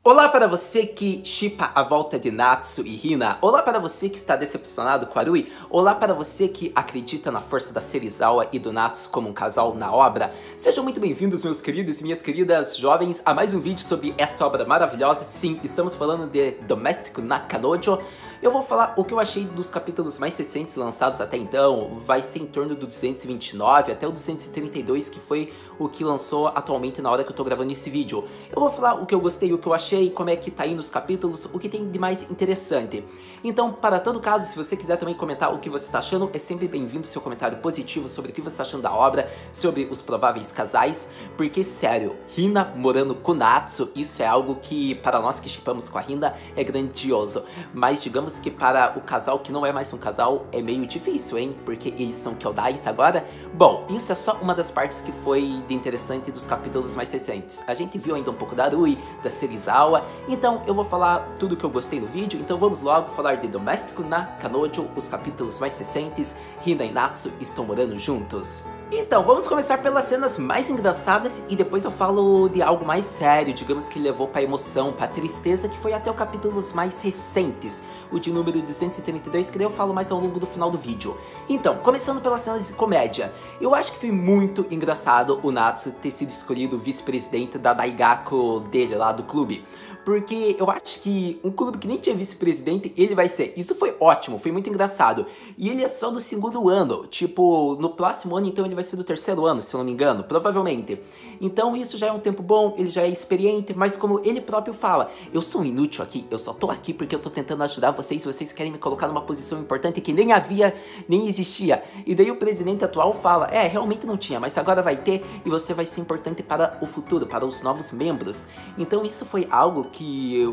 Olá para você que shippa a volta de Natsu e Hina. Olá para você que está decepcionado com a Rui. Olá para você que acredita na força da Serizawa e do Natsu como um casal na obra. Sejam muito bem-vindos, meus queridos e minhas queridas jovens, a mais um vídeo sobre esta obra maravilhosa. Sim, estamos falando de Domestic na Kanojo. Eu vou falar o que eu achei dos capítulos mais recentes lançados até então. Vai ser em torno do 229 até o 232, que foi o que lançou atualmente na hora que eu tô gravando esse vídeo. Eu vou falar o que eu gostei, o que eu achei, como é que tá indo os capítulos, o que tem de mais interessante. Então, para todo caso, se você quiser também comentar o que você tá achando, é sempre bem-vindo seu comentário positivo sobre o que você tá achando da obra, sobre os prováveis casais, porque, sério, Hina morando com Natsu, isso é algo que, para nós que shippamos com a Hina, é grandioso. Mas, digamos que para o casal que não é mais um casal, é meio difícil, hein? Porque eles são Kyoudais agora. Bom, isso é só uma das partes que foi de interessante dos capítulos mais recentes. A gente viu ainda um pouco da Rui, da Serizawa, então eu vou falar tudo que eu gostei no vídeo, então vamos logo falar de Domestic na Kanojo, os capítulos mais recentes. Hina e Natsu estão morando juntos. Então, vamos começar pelas cenas mais engraçadas e depois eu falo de algo mais sério, digamos que levou pra emoção, pra tristeza, que foi até os capítulos mais recentes, o de número 232, que daí eu falo mais ao longo do final do vídeo. Então, começando pelas cenas de comédia, eu acho que foi muito engraçado o Natsu ter sido escolhido vice-presidente da Daigaku dele lá do clube. Porque eu acho que um clube que nem tinha vice-presidente, ele vai ser. Isso foi ótimo, foi muito engraçado. E ele é só do segundo ano. Tipo, no próximo ano, então, ele vai ser do terceiro ano, se eu não me engano. Provavelmente. Então, isso já é um tempo bom, ele já é experiente. Mas como ele próprio fala, eu sou inútil aqui, eu só tô aqui porque eu tô tentando ajudar vocês. Vocês querem me colocar numa posição importante que nem havia, nem existia. E daí o presidente atual fala, realmente não tinha, mas agora vai ter. E você vai ser importante para o futuro, para os novos membros. Então, isso foi algo que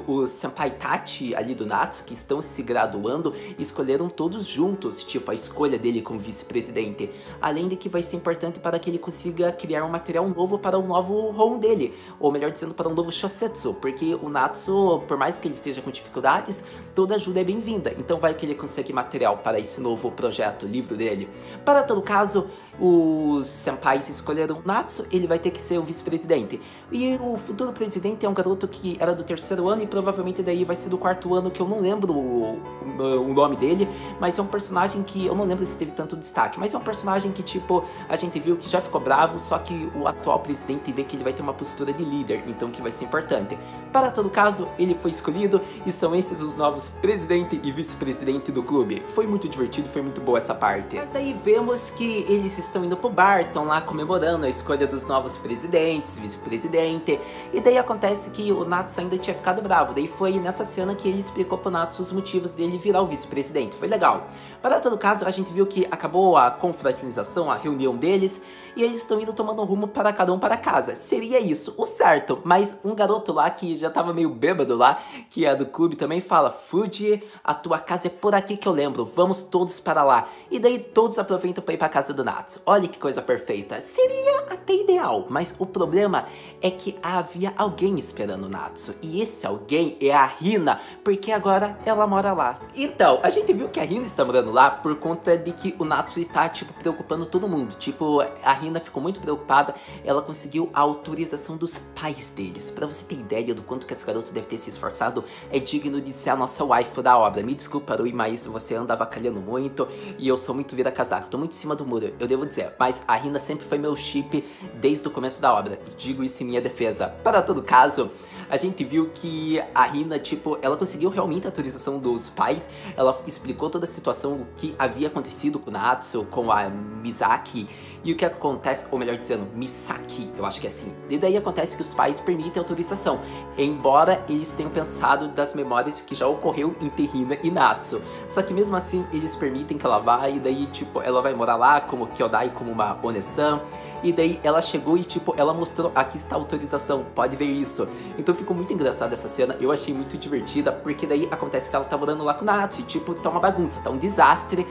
os Senpai Tachi ali do Natsu, que estão se graduando, escolheram todos juntos, tipo, a escolha dele como vice-presidente. Além de que vai ser importante para que ele consiga criar um material novo para o novo home dele, ou melhor dizendo, para um novo Shosetsu, porque o Natsu, por mais que ele esteja com dificuldades, toda ajuda é bem-vinda, então vai que ele consegue material para esse novo projeto, livro dele. Para todo caso, os senpais escolheram Natsu, ele vai ter que ser o vice-presidente. E o futuro presidente é um garoto que era do terceiro ano e provavelmente daí vai ser do quarto ano, que eu não lembro o nome dele, mas é um personagem que eu não lembro se teve tanto destaque, mas é um personagem que, tipo, a gente viu que já ficou bravo, só que o atual presidente vê que ele vai ter uma postura de líder, então que vai ser importante. Para todo caso, ele foi escolhido e são esses os novos presidente e vice-presidente do clube. Foi muito divertido, foi muito boa essa parte. Mas daí vemos que eles estão indo pro bar, estão lá comemorando a escolha dos novos presidentes, vice-presidente, e daí acontece que o Natsu ainda tinha ficado bravo. Daí foi nessa cena que ele explicou pro Natsu os motivos dele virar o vice-presidente. Foi legal. Para todo caso, a gente viu que acabou a confraternização, a reunião deles, e eles estão indo tomando rumo para cada um para casa. Seria isso, o certo, mas um garoto lá que já tava meio bêbado lá, que é do clube também, fala: Fuji, a tua casa é por aqui que eu lembro, vamos todos para lá. E daí todos aproveitam para ir para casa do Natsu. Olha que coisa perfeita. Seria até ideal, mas o problema é que havia alguém esperando o Natsu, e esse alguém é a Hina, porque agora ela mora lá. Então, a gente viu que a Hina está morando lá por conta de que o Natsu está, tipo, preocupando todo mundo. Tipo, a Hina ficou muito preocupada, ela conseguiu a autorização dos pais deles. Pra você ter ideia do quanto que essa garota deve ter se esforçado, é digno de ser a nossa waifu da obra. Me desculpa, Rui, mas você anda avacalhando muito e eu sou muito vira-casaca, tô muito em cima do muro, eu devo dizer. Mas a Hina sempre foi meu chip desde o começo da obra, e digo isso em minha defesa. Para todo caso, a gente viu que a Hina, tipo, ela conseguiu realmente a autorização dos pais, ela explicou toda a situação, o que havia acontecido com o Natsu, com a Misaki, e o que acontece, ou melhor dizendo, Misaki, eu acho que é assim. E daí acontece que os pais permitem a autorização, embora eles tenham pensado das memórias que já ocorreu entre Hina e Natsu. Só que mesmo assim, eles permitem que ela vá, e daí, tipo, ela vai morar lá como Kyoudai, como uma One-san. E daí ela chegou e, tipo, ela mostrou, aqui está a autorização, pode ver isso. Então ficou muito engraçada essa cena, eu achei muito divertida, porque daí acontece que ela tá morando lá com o Natsu, e, tipo, tá uma bagunça, tá um desastre.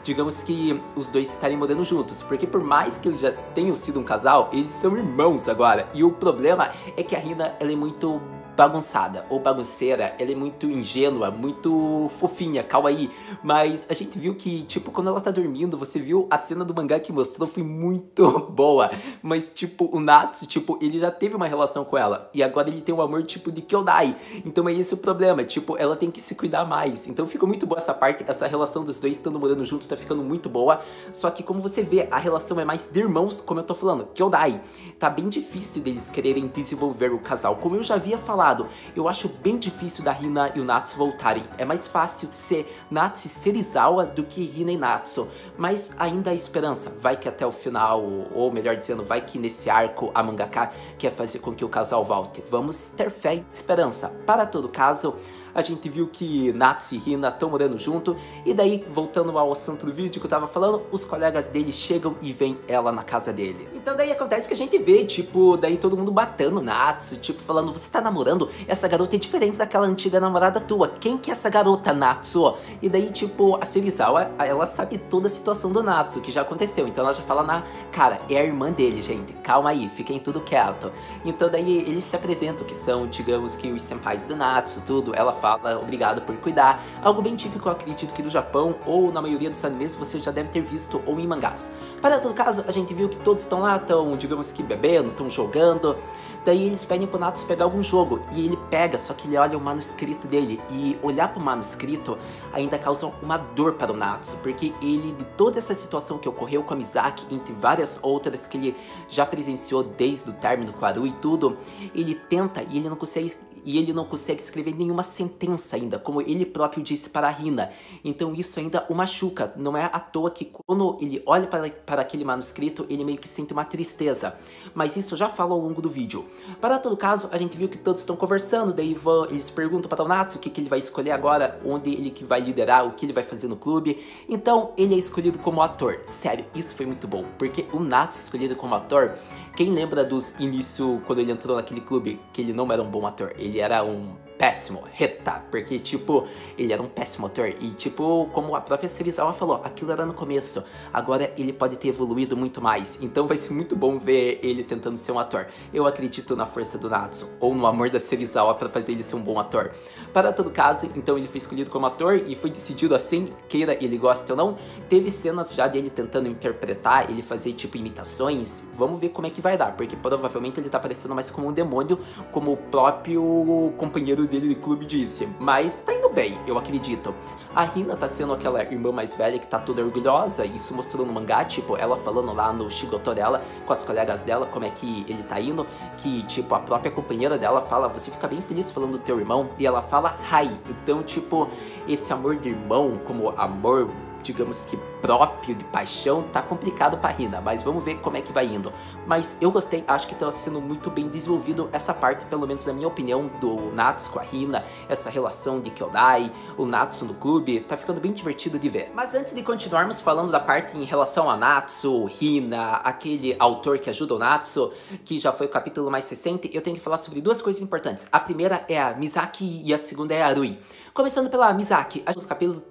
Digamos que os dois estarem morando juntos, porque por mais que eles já tenham sido um casal, eles são irmãos agora. E o problema é que a Hina, ela é muito bagunçada ou bagunceira, ela é muito ingênua, muito fofinha, kawaii, mas a gente viu que, tipo, quando ela tá dormindo, você viu a cena do mangá que mostrou, foi muito boa, mas, tipo, o Natsu, tipo, ele já teve uma relação com ela, e agora ele tem um amor, tipo, de Kyodai, então é esse o problema, tipo, ela tem que se cuidar mais, então ficou muito boa essa parte, essa relação dos dois estando morando juntos tá ficando muito boa, só que como você vê, a relação é mais de irmãos, como eu tô falando, Kyodai, tá bem difícil deles quererem desenvolver o casal, como eu já havia falado, eu acho bem difícil da Hina e o Natsu voltarem, é mais fácil ser Natsu e Serizawa do que Hina e Natsu, mas ainda há esperança, vai que até o final, ou melhor dizendo, vai que nesse arco a mangaka quer fazer com que o casal volte, vamos ter fé e esperança. Para todo caso, a gente viu que Natsu e Hina estão morando junto, e daí, voltando ao assunto do vídeo que eu tava falando, os colegas dele chegam e vêm ela na casa dele. Então daí acontece que a gente vê, tipo, daí todo mundo batendo Natsu, tipo, falando, você tá namorando? Essa garota é diferente daquela antiga namorada tua, quem que é essa garota, Natsu? E daí, tipo, a Serizawa, ela sabe toda a situação do Natsu, que já aconteceu, então ela já fala na cara, é a irmã dele, gente, calma aí, fiquem tudo quieto. Então daí eles se apresentam, que são, digamos que os senpais do Natsu, tudo, ela fala obrigado por cuidar, algo bem típico, eu acredito que do Japão ou na maioria dos animes você já deve ter visto ou em mangás. Para todo caso, a gente viu que todos estão lá, estão, digamos que bebendo, estão jogando, daí eles pedem pro Natsu pegar algum jogo, e ele pega, só que ele olha o manuscrito dele, e olhar pro manuscrito ainda causa uma dor para o Natsu, porque ele, de toda essa situação que ocorreu com a Misaki, entre várias outras que ele já presenciou desde o término com a Haru e tudo, ele tenta e ele não consegue escrever nenhuma sentença ainda, como ele próprio disse para a Hina. Então isso ainda o machuca. Não é à toa que quando ele olha para aquele manuscrito, ele meio que sente uma tristeza. Mas isso eu já falo ao longo do vídeo. Para todo caso, a gente viu que todos estão conversando, daí eles perguntam para o Natsu o que ele vai escolher agora, onde ele que vai liderar, o que ele vai fazer no clube. Então ele é escolhido como ator. Sério, isso foi muito bom, porque o Natsu escolhido como ator, quem lembra dos inícios quando ele entrou naquele clube, que ele não era um bom ator, ele era um péssimo, Reta, porque, tipo, ele era um péssimo ator, e, tipo, como a própria Serizawa falou, aquilo era no começo, agora ele pode ter evoluído muito mais, então vai ser muito bom ver ele tentando ser um ator. Eu acredito na força do Natsu, ou no amor da Serizawa pra fazer ele ser um bom ator. Para todo caso, então ele foi escolhido como ator, e foi decidido assim, queira ele goste ou não, teve cenas já dele tentando interpretar, ele fazer, tipo, imitações, vamos ver como é que vai dar, porque provavelmente ele tá parecendo mais como um demônio, como o próprio companheiro dele de clube disse, mas tá indo bem, eu acredito. A Hina tá sendo aquela irmã mais velha que tá toda orgulhosa, isso mostrou no mangá, tipo, ela falando lá no Shigoto dela, com as colegas dela, como é que ele tá indo, que, tipo, a própria companheira dela fala, você fica bem feliz falando do teu irmão, e ela fala, Hai, então, tipo, esse amor de irmão, como amor, digamos que próprio de paixão, tá complicado pra Hina, mas vamos ver como é que vai indo. Mas eu gostei, acho que tá sendo muito bem desenvolvido essa parte, pelo menos na minha opinião, do Natsu com a Hina, essa relação de Kyodai, o Natsu no clube, tá ficando bem divertido de ver. Mas antes de continuarmos falando da parte em relação a Natsu, Hina, aquele autor que ajuda o Natsu, que já foi o capítulo mais recente, eu tenho que falar sobre duas coisas importantes. A primeira é a Misaki e a segunda é a Arui. Começando pela Misaki,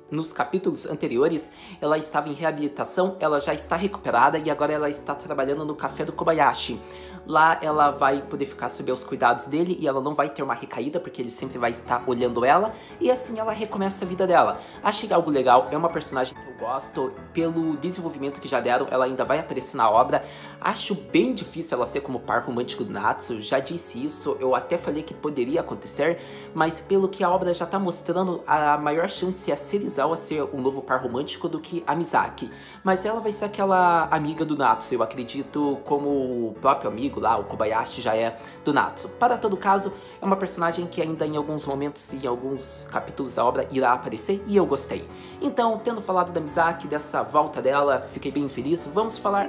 nos capítulos anteriores, ela estava em reabilitação, ela já está recuperada e agora ela está trabalhando no café do Kobayashi. Lá ela vai poder ficar sob os cuidados dele e ela não vai ter uma recaída porque ele sempre vai estar olhando ela e assim ela recomeça a vida dela. Achei algo legal, é uma personagem que eu gosto, pelo desenvolvimento que já deram, ela ainda vai aparecer na obra. Acho bem difícil ela ser como par romântico do Natsu, já disse isso, eu até falei que poderia acontecer, mas pelo que a obra já tá mostrando, a maior chance é a Serizawa ser um novo par romântico do que a Misaki. Mas ela vai ser aquela amiga do Natsu, eu acredito, como o próprio amigo lá, o Kobayashi, já é do Natsu. Para todo caso, é uma personagem que ainda em alguns momentos e em alguns capítulos da obra irá aparecer e eu gostei. Então, tendo falado da Misaki, dessa volta dela, fiquei bem feliz. Vamos falar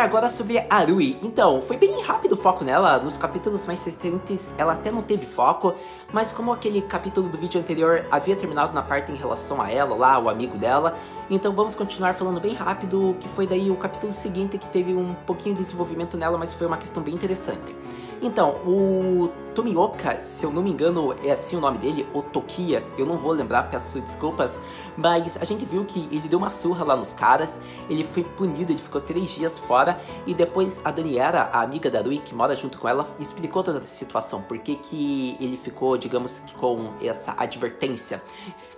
agora sobre a Arui. Então, foi bem rápido o foco nela, nos capítulos mais recentes ela até não teve foco, mas como aquele capítulo do vídeo anterior havia terminado na parte em relação a ela lá, o amigo dela, então vamos continuar falando bem rápido, que foi daí o capítulo seguinte que teve um pouquinho de desenvolvimento nela, mas foi uma questão bem interessante. Então, Tomioka, se eu não me engano, é assim o nome dele, ou Tokia, eu não vou lembrar, peço desculpas, mas a gente viu que ele deu uma surra lá nos caras, ele foi punido, ele ficou 3 dias fora, e depois a Daniela, a amiga da Rui, que mora junto com ela, explicou toda a situação, por que que ele ficou, digamos que com essa advertência,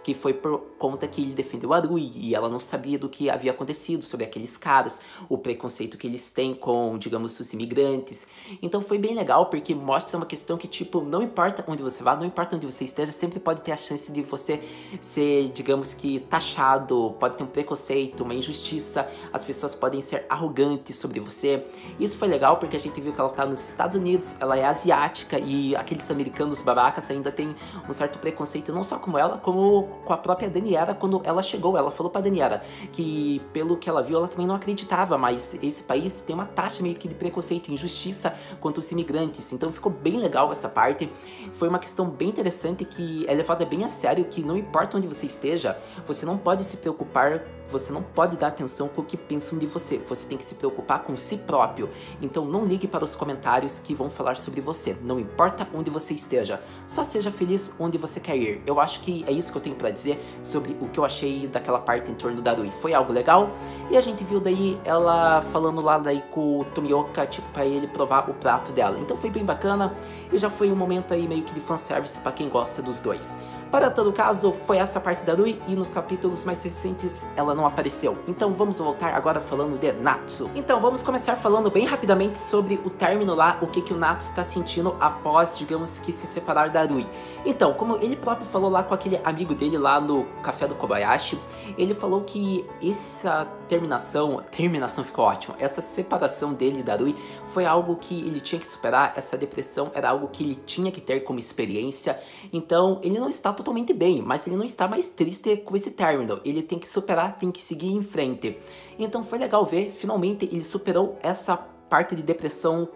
que foi por conta que ele defendeu a Rui, e ela não sabia do que havia acontecido sobre aqueles caras, o preconceito que eles têm com, digamos, os imigrantes. Então foi bem legal, porque mostra uma questão que, tipo, não importa onde você vá, não importa onde você esteja, sempre pode ter a chance de você ser, digamos que, taxado, pode ter um preconceito, uma injustiça, as pessoas podem ser arrogantes sobre você. Isso foi legal porque a gente viu que ela tá nos Estados Unidos, ela é asiática, e aqueles americanos babacas ainda tem um certo preconceito, não só com ela, como com a própria Daniela. Quando ela chegou, ela falou pra Daniela que, pelo que ela viu, ela também não acreditava, mas esse país tem uma taxa meio que de preconceito e injustiça contra os imigrantes. Então ficou bem legal essa parte, foi uma questão bem interessante que é levada bem a sério, que não importa onde você esteja, você não pode se preocupar, você não pode dar atenção com o que pensam de você, você tem que se preocupar com si próprio. Então não ligue para os comentários que vão falar sobre você, não importa onde você esteja, só seja feliz onde você quer ir. Eu acho que é isso que eu tenho pra dizer sobre o que eu achei daquela parte em torno da Rui. Foi algo legal, e a gente viu daí ela falando lá daí com o Tomioka, tipo, pra ele provar o prato dela. Então foi bem bacana, e já foi um momento aí meio que de fanservice pra quem gosta dos dois. Para todo caso, foi essa parte da Rui, e nos capítulos mais recentes ela não apareceu. Então vamos voltar agora falando de Natsu. Então vamos começar falando bem rapidamente sobre o término lá, o que o Natsu está sentindo após, digamos que, se separar da Rui. Então, como ele próprio falou lá com aquele amigo dele lá no café do Kobayashi, ele falou que essa terminação ficou ótima, essa separação dele da Rui foi algo que ele tinha que superar, essa depressão era algo que ele tinha que ter como experiência. Então ele não está totalmente bem, mas ele não está mais triste com esse término, ele tem que superar, tem que seguir em frente. Então foi legal ver, finalmente ele superou essa parte de depressão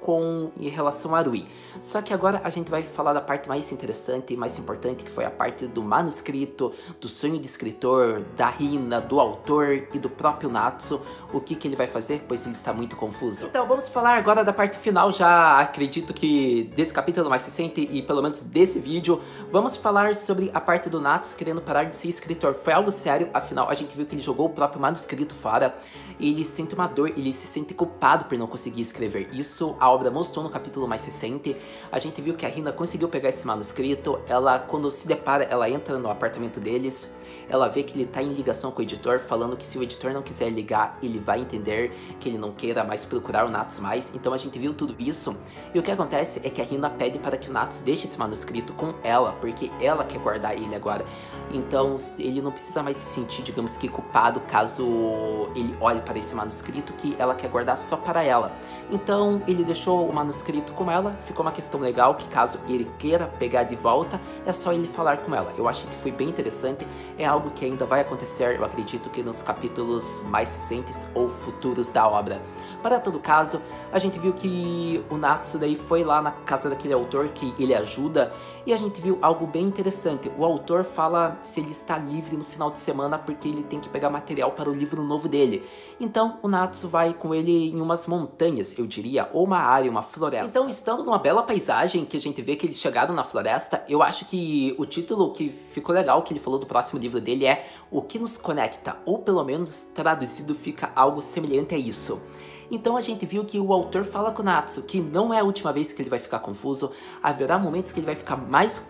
em relação a Rui. Só que agora a gente vai falar da parte mais interessante e mais importante, que foi a parte do manuscrito, do sonho de escritor, da Hina, do autor e do próprio Natsu. O que ele vai fazer, pois ele está muito confuso. Então vamos falar agora da parte final, já acredito que desse capítulo mais recente e pelo menos desse vídeo. Vamos falar sobre a parte do Natsu querendo parar de ser escritor. Foi algo sério, afinal a gente viu que ele jogou o próprio manuscrito fora. Ele sente uma dor, ele se sente culpado por não conseguir escrever. Isso a obra mostrou no capítulo mais recente. A gente viu que a Hina conseguiu pegar esse manuscrito. Ela, quando se depara, ela entra no apartamento deles. Ela vê que ele tá em ligação com o editor, falando que se o editor não quiser ligar, ele vai entender que ele não queira mais procurar o Natsu mais. Então a gente viu tudo isso. E o que acontece é que a Hina pede para que o Natsu deixe esse manuscrito com ela, porque ela quer guardar ele agora. Então ele não precisa mais se sentir, digamos que, culpado caso ele olhe para esse manuscrito que ela quer guardar só para ela. Então ele deixou o manuscrito com ela, ficou uma questão legal que caso ele queira pegar de volta, é só ele falar com ela. Eu acho que foi bem interessante, é algo que ainda vai acontecer, eu acredito que nos capítulos mais recentes ou futuros da obra. Para todo caso, a gente viu que o Natsu daí foi lá na casa daquele autor que ele ajuda, e a gente viu algo bem interessante. O autor fala se ele está livre no final de semana porque ele tem que pegar material para o livro novo dele. Então o Natsu vai com ele em umas montanhas, eu diria, ou uma área, uma floresta. Então, estando numa bela paisagem que a gente vê que eles chegaram na floresta, eu acho que o título que ficou legal que ele falou do próximo livro dele é O que nos conecta, ou pelo menos traduzido fica algo semelhante a isso. Então a gente viu que o autor fala com o Natsu que não é a última vez que ele vai ficar confuso, haverá momentos que ele vai ficar mais,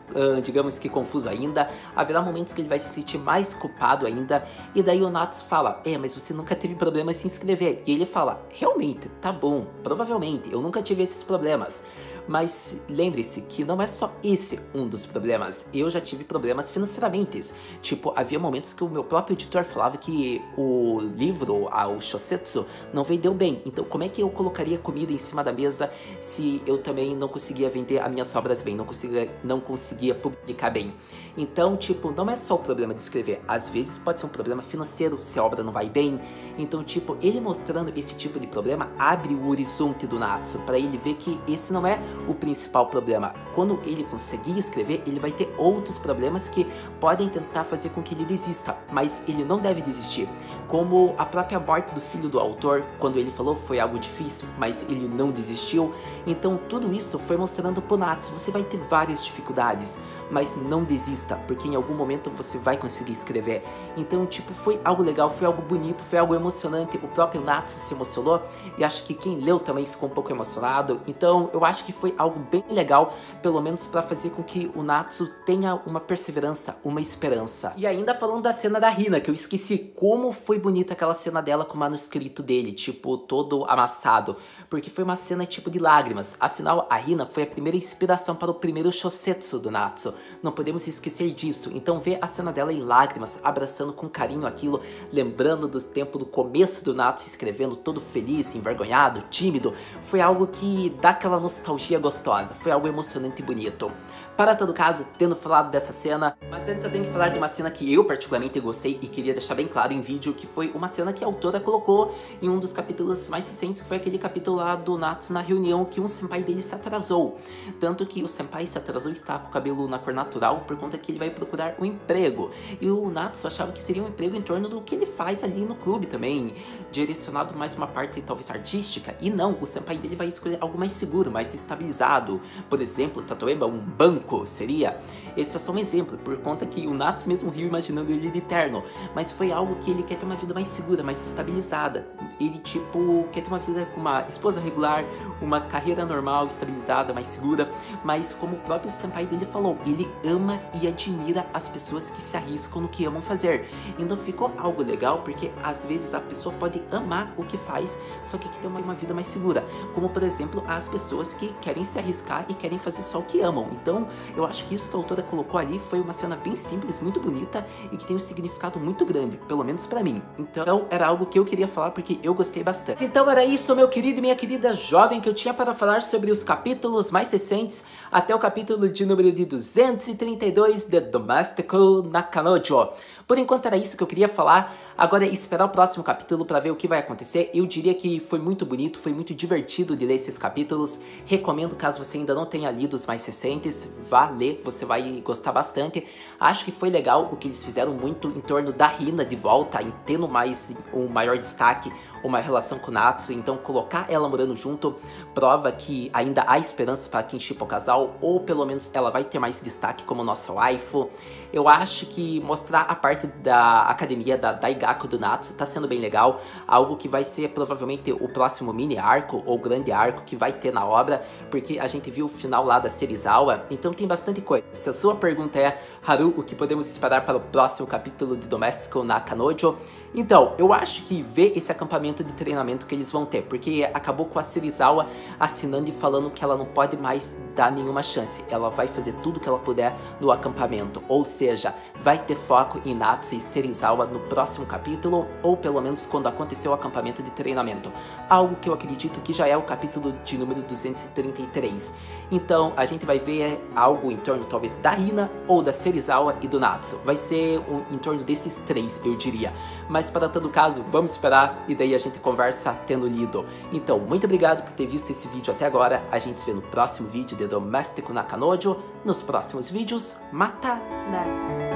digamos que, confuso ainda, haverá momentos que ele vai se sentir mais culpado ainda, e daí o Natsu fala, mas você nunca teve problemas em escrever, e ele fala, realmente, tá bom, provavelmente, eu nunca tive esses problemas. Mas lembre-se que não é só esse um dos problemas. Eu já tive problemas financeiramente. Tipo, havia momentos que o meu próprio editor falava que o livro, o Shosetsu, não vendeu bem. Então como é que eu colocaria comida em cima da mesa se eu também não conseguia vender as minhas obras bem, não conseguia publicar bem? Então, tipo, não é só o problema de escrever. Às vezes pode ser um problema financeiro, se a obra não vai bem. Então, tipo, ele mostrando esse tipo de problema abre o horizonte do Natsu, para ele ver que esse não é o principal problema. Quando ele conseguir escrever, ele vai ter outros problemas que podem tentar fazer com que ele desista, mas ele não deve desistir. Como a própria morte do filho do autor, quando ele falou foi algo difícil, mas ele não desistiu. Então tudo isso foi mostrando pro Natsu, você vai ter várias dificuldades, mas não desista, porque em algum momento você vai conseguir escrever. Então, tipo, foi algo legal, foi algo bonito, foi algo emocionante. O próprio Natsu se emocionou e acho que quem leu também ficou um pouco emocionado. Então, eu acho que foi algo bem legal, pelo menos para fazer com que o Natsu tenha uma perseverança, uma esperança. E ainda falando da cena da Hina, que eu esqueci como foi bonita aquela cena dela com o manuscrito dele, tipo, todo amassado, porque foi uma cena tipo de lágrimas. Afinal, a Hina foi a primeira inspiração para o primeiro shousetsu do Natsu. Não podemos esquecer disso. Então ver a cena dela em lágrimas, abraçando com carinho aquilo, lembrando do tempo do começo do Natsu escrevendo todo feliz, envergonhado, tímido, foi algo que dá aquela nostalgia gostosa, foi algo emocionante e bonito. Para todo caso, tendo falado dessa cena, mas antes eu tenho que falar de uma cena que eu particularmente gostei e queria deixar bem claro em vídeo, que foi uma cena que a autora colocou em um dos capítulos mais recentes, que foi aquele capítulo lá do Natsu na reunião que um senpai dele se atrasou. Tanto que o senpai se atrasou e está com o cabelo na cor natural por conta que ele vai procurar um emprego. E o Natsu achava que seria um emprego em torno do que ele faz ali no clube também, direcionado mais uma parte talvez artística. E não, o senpai dele vai escolher algo mais seguro, mais estabilizado. Por exemplo, Tatoeba, um banco seria. Esse é só um exemplo, por conta que o Natsu mesmo riu imaginando ele de terno, mas foi algo que ele quer ter uma vida mais segura, mais estabilizada. Ele, tipo, quer ter uma vida com uma esposa regular, uma carreira normal, estabilizada, mais segura, mas como o próprio senpai dele falou, ele ama e admira as pessoas que se arriscam no que amam fazer. E não ficou algo legal, porque às vezes a pessoa pode amar o que faz, só que quer ter uma vida mais segura, como por exemplo, as pessoas que querem se arriscar e querem fazer só o que amam. Então, eu acho que isso que a autora colocou ali foi uma cena bem simples, muito bonita e que tem um significado muito grande, pelo menos pra mim. Então era algo que eu queria falar porque eu gostei bastante. Então era isso, meu querido e minha querida jovem, que eu tinha para falar sobre os capítulos mais recentes até o capítulo de número de 232 de Domestico Nakanojo. Por enquanto era isso que eu queria falar. Agora é esperar o próximo capítulo para ver o que vai acontecer. Eu diria que foi muito bonito, foi muito divertido de ler esses capítulos. Recomendo, caso você ainda não tenha lido os mais recentes, vá ler, você vai gostar bastante. Acho que foi legal o que eles fizeram muito em torno da Hina de volta, em tendo mais um maior destaque, uma relação com o Natsu. Então colocar ela morando junto prova que ainda há esperança para quem shippa o casal, ou pelo menos ela vai ter mais destaque como nossa waifu. Eu acho que mostrar a parte da academia da Daigaku do Natsu tá sendo bem legal, algo que vai ser provavelmente o próximo mini arco ou grande arco que vai ter na obra, porque a gente viu o final lá da Serizawa, então tem bastante coisa. Se a sua pergunta é, Haru, o que podemos esperar para o próximo capítulo de Domestico Nakanojo? Então, eu acho que ver esse acampamento de treinamento que eles vão ter, porque acabou com a Serizawa assinando e falando que ela não pode mais dar nenhuma chance, ela vai fazer tudo que ela puder no acampamento, ou seja, vai ter foco em Natsu e Serizawa no próximo capítulo, ou pelo menos quando acontecer o acampamento de treinamento, algo que eu acredito que já é o capítulo de número 233. Então, a gente vai ver algo em torno talvez da Hina, ou da Serizawa e do Natsu, vai ser em torno desses três, eu diria. Mas para todo caso, vamos esperar e daí a gente conversa tendo lido. Então, muito obrigado por ter visto esse vídeo até agora. A gente se vê no próximo vídeo de Domestico Nakanojo. Nos próximos vídeos, mata, né?